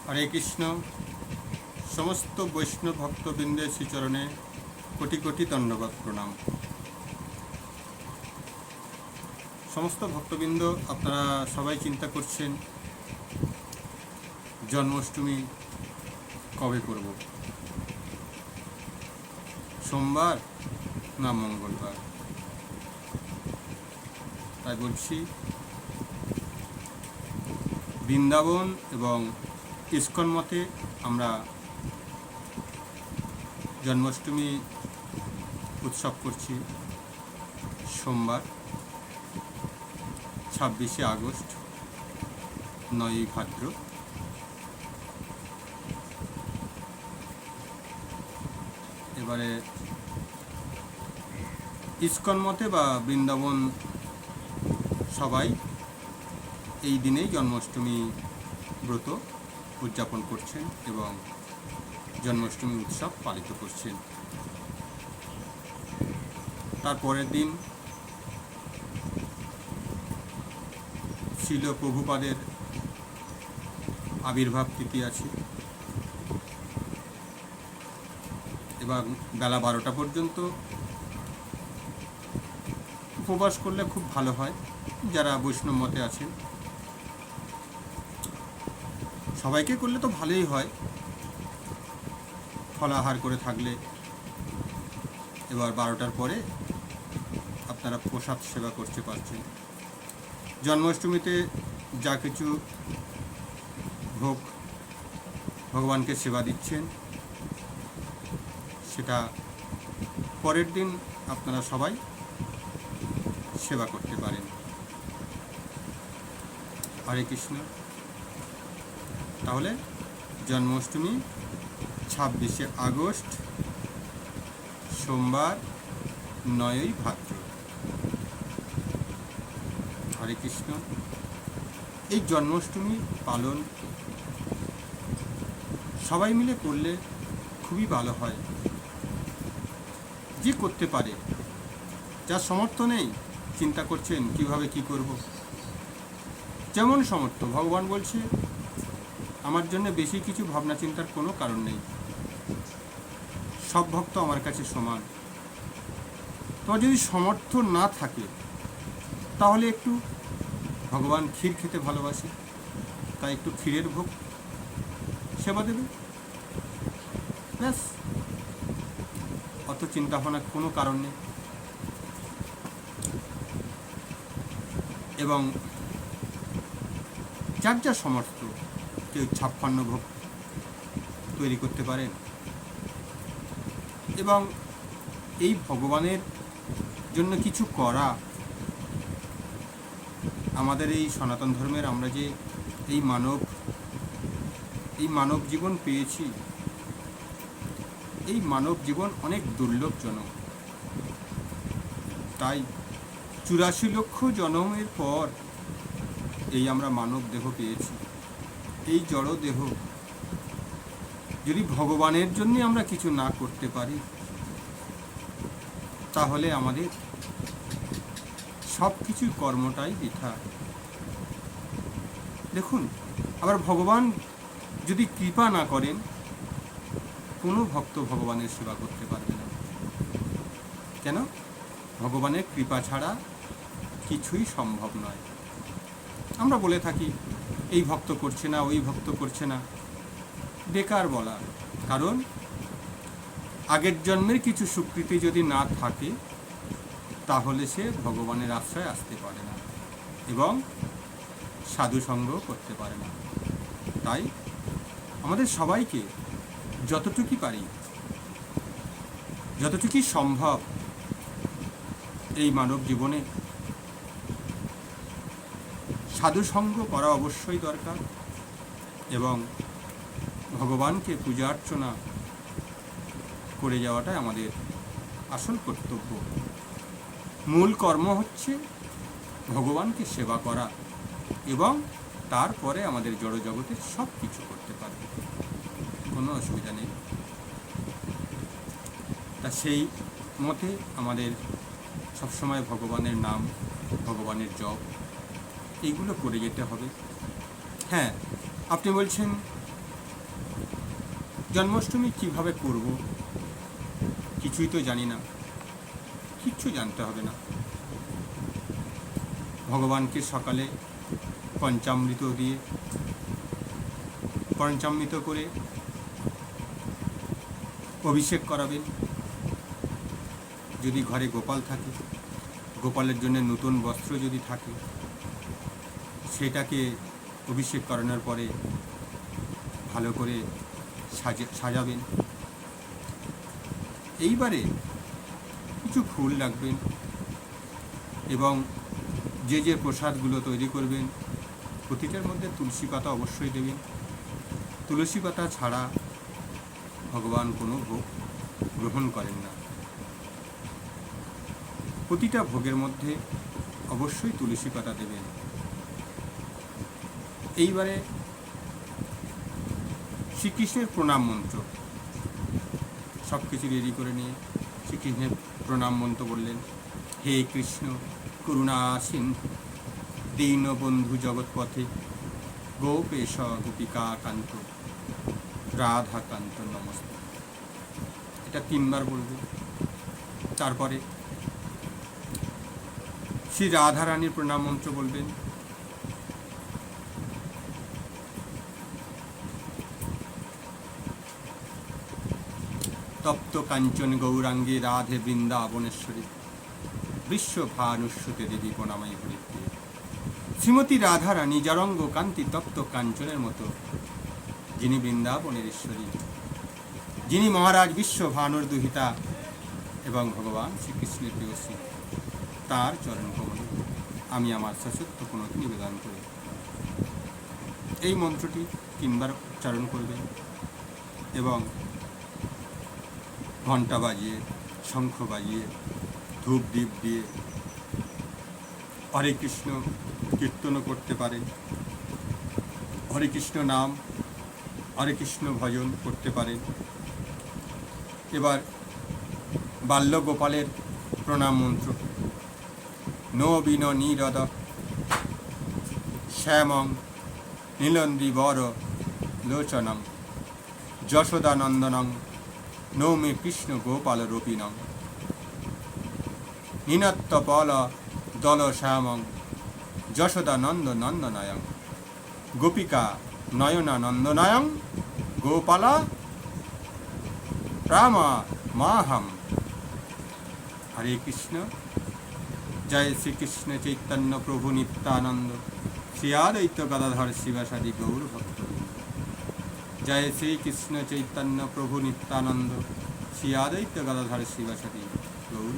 হরে কৃষ্ণ। সমস্ত বৈষ্ণব ভক্তবৃন্দের শ্রীচরণে কোটি কোটি দণ্ডবত প্রণাম। সমস্ত ভক্তবৃন্দ, আপনারা সবাই চিন্তা করছেন জন্মাষ্টমী কবে করব, সোমবার না মঙ্গলবার। তাই বলছি, বৃন্দাবন এবং ইস্কন মতে আমরা জন্মাষ্টমী উৎসব করছি সোমবার 26শে আগস্ট, 9ই ভাদ্র। এবারে ইস্কন মতে বা বৃন্দাবন সবাই এই দিনেই জন্মাষ্টমী ব্রত উদযাপন করছেন এবং জন্মাষ্টমী উৎসব পালিত করছেন। তারপরের দিন শিল প্রভুপাদের আবির্ভাব তিথি আছে এবং বেলা 12টা পর্যন্ত উপবাস করলে খুব ভালো হয়। যারা বৈষ্ণব মতে আছেন, সবাইকে করলে তো ভালোই হয়, ফলাহার করে থাকলে। এবার 12টার পরে আপনারা প্রসাদ সেবা করতে পারছেন। জন্মাষ্টমীতে যা কিছু ভোগ ভগবানকে সেবা দিচ্ছেন, সেটা পরের দিন আপনারা সবাই সেবা করতে পারেন। হরে কৃষ্ণ। তাহলে জন্মাষ্টমী 26শে আগস্ট, সোমবার, 9ই ভাদ্র। হরে কৃষ্ণ। এই জন্মাষ্টমী পালন সবাই মিলে করলে খুবই ভালো হয়। যে করতে পারে, যার সামর্থ্য নেই, চিন্তা করছেন কিভাবে কি করব, যেমন সামর্থ্য। ভগবান বলছে, আমার জন্য বেশি কিছু ভাবনা চিন্তার কোনো কারণ নেই, সব ভক্ত আমার কাছে সমান। তোমার যদি সামর্থ্য না থাকে, তাহলে একটু ভগবান ক্ষীর খেতে ভালোবাসে, তাই একটু ক্ষীরের ভোগ সেবা দেবে, ব্যাস। অত চিন্তা ভাবনার কোনো কারণ নেই। এবং যার যা সামর্থ্য, কেউ 56 ভোগ তৈরি করতে পারেন। এবং এই ভগবানের জন্য কিছু করা, আমাদের এই সনাতন ধর্মের, আমরা যে এই মানব জীবন পেয়েছি, এই মানব জীবন অনেক দুর্লভজনক। তাই 84 লক্ষ জন্মের পর এই আমরা মানব দেহ পেয়েছি। এই জড় দেহ যদি ভগবানের জন্য আমরা কিছু না করতে পারি, তাহলে আমাদের সব কিছু কর্মটাই বৃথা। দেখুন, আবার ভগবান যদি কৃপা না করেন, কোনো ভক্ত ভগবানের সেবা করতে পারবে না। কেন? ভগবানের কৃপা ছাড়া কিছুই সম্ভব নয়। আমরা বলে থাকি, এই ভক্ত করছে না, ওই ভক্ত করছে না, বেকার বলা। কারণ আগের জন্মের কিছু স্বীকৃতি যদি না থাকে, তাহলে সে ভগবানের আশ্রয় আসতে পারে না এবং সাধু সঙ্গ করতে পারে না। তাই আমাদের সবাইকে যতটুকু পারি, যতটুকু সম্ভব, এই মানব জীবনে সাধু সঙ্গ করা অবশ্যই দরকার এবং ভগবানকে পূজা অর্চনা করে যাওয়াটাই আমাদের আসল কর্তব্য। মূল কর্ম হচ্ছে ভগবানকে সেবা করা এবং তারপরে আমাদের জড় জগতের সব কিছু করতে পারবে, কোনো অসুবিধা নেই। তা সেই মতে আমাদের সবসময় ভগবানের নাম, ভগবানের জপ, এইগুলো করে যেতে হবে। হ্যাঁ, আপনি বলছেন জন্মাষ্টমী কিভাবে করব কিছুই তো জানি না, কিচ্ছু জানতে হবে না। ভগবানকে সকালে পঞ্চামৃত দিয়ে পঞ্চামৃত করে অভিষেক করাবেন। যদি ঘরে গোপাল থাকে, গোপালের জন্য নতুন বস্ত্র যদি থাকে, সেটাকে অভিষেক করানোর পরে ভালো করে সাজাবেন। এইবারে কিছু ফুল রাখবেন এবং যে যে প্রসাদগুলো তৈরি করবেন প্রতিটার মধ্যে তুলসী পাতা অবশ্যই দেবেন। তুলসী পাতা ছাড়া ভগবান কোনো ভোগ গ্রহণ করেন না। প্রতিটা ভোগের মধ্যে অবশ্যই তুলসী পাতা দেবেন। এইবারে শ্রীকৃষ্ণের প্রণাম মন্ত্র সব কিছু রেডি করে নিয়ে শ্রীকৃষ্ণের প্রণাম মন্ত্র বললেন। হে কৃষ্ণ করুণা সিন্ধু দীনবন্ধু জগৎপথে গোপেশ গোপিকা কান্ত রাধা কান্ত নমস্তে। এটা 3 বার বলবেন। তারপরে শ্রী রাধা রানীর প্রণাম মন্ত্র বলবেন। তপ্ত কাঞ্চন গৌরাঙ্গী রাধে বৃন্দাবনেশ্বরী বিশ্বভানুষ্যতে দেবী প্রণামাই হরিপ্রিয়। শ্রীমতী রাধা রানী জরঙ্গ কান্তি তপ্ত কাঞ্চনের মতো, যিনি বৃন্দাবনের ঈশ্বরী, যিনি মহারাজ বিশ্বভানুর দুহিতা এবং ভগবান শ্রীকৃষ্ণের প্রেয়সী, তার চরণ কমলে আমি আমার সশক্ত প্রণতি নিবেদন করি। এই মন্ত্রটি 3 বার উচ্চারণ করবেন এবং ঘণ্টা বাজিয়ে, শঙ্খ বাজিয়ে, ধূপ দীপ দিয়ে হরে কৃষ্ণ কীর্তনও করতে পারেন। হরে কৃষ্ণ নাম, হরে কৃষ্ণ ভজন করতে পারেন। এবার বাল্যগোপালের প্রণাম মন্ত্র। নবীন নীরদ শ্যামং নীলন্দ্রি বর লোচনং যশোদানন্দনং নৌমে কৃষ্ণ গোপাল রূপিণং নীনত্তপল দল শ্যামং যশোদানন্দ নন্দনায়ং গোপিকা নয়না নন্দনায়ং গোপালা রামা মাহম। হরে কৃষ্ণ। জয় শ্রীকৃষ্ণ চৈতন্য প্রভু নিত্যানন্দ শ্রী আদ্বৈত গদাধর শিবাসাদি গৌর ভক্তবৃন্দ। জয় শ্রীকৃষ্ণ চৈতন্য প্রভু নিত্যানন্দ শ্রী আদ্বৈত গদাধর শিবাসাদি গৌর